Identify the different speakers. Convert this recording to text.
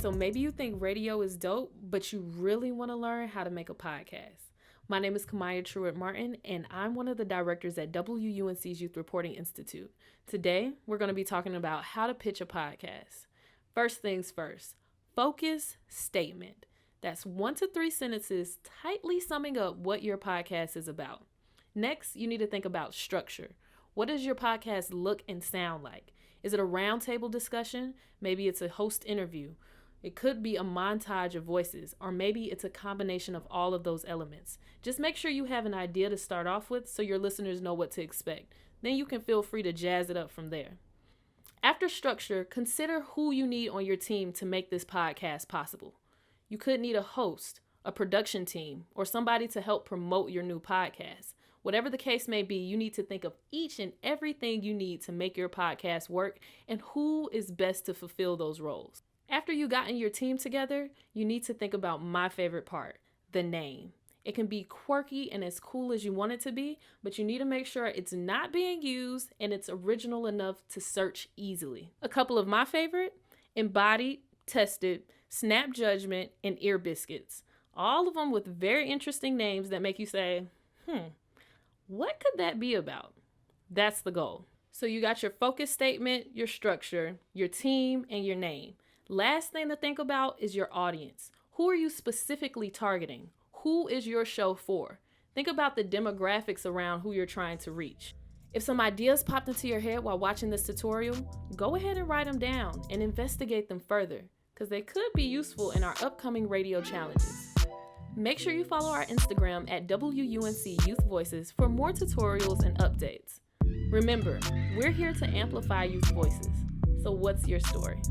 Speaker 1: So maybe you think radio is dope, but you really want to learn how to make a podcast. My name is Kamaya Truitt Martin, and I'm one of the directors at WUNC's Youth Reporting Institute. Today, we're going to be talking about how to pitch a podcast. First things first, focus statement. That's 1 to 3 sentences tightly summing up what your podcast is about. Next, you need to think about structure. What does your podcast look and sound like? Is it a roundtable discussion? Maybe it's a host interview. It could be a montage of voices, or maybe it's a combination of all of those elements. Just make sure you have an idea to start off with so your listeners know what to expect. Then you can feel free to jazz it up from there. After structure, consider who you need on your team to make this podcast possible. You could need a host, a production team, or somebody to help promote your new podcast. Whatever the case may be, you need to think of each and everything you need to make your podcast work and who is best to fulfill those roles. After you gotten your team together, you need to think about my favorite part, the name. It can be quirky and as cool as you want it to be, but you need to make sure it's not being used and it's original enough to search easily. A couple of my favorite, Embodied, Tested, Snap Judgment, and Ear Biscuits. All of them with very interesting names that make you say, what could that be about? That's the goal. So you got your focus statement, your structure, your team, and your name. Last thing to think about is your audience. Who are you specifically targeting? Who is your show for? Think about the demographics around who you're trying to reach. If some ideas popped into your head while watching this tutorial, go ahead and write them down and investigate them further, because they could be useful in our upcoming radio challenges. Make sure you follow our Instagram at WUNC Youth Voices for more tutorials and updates. Remember, we're here to amplify youth voices. So what's your story?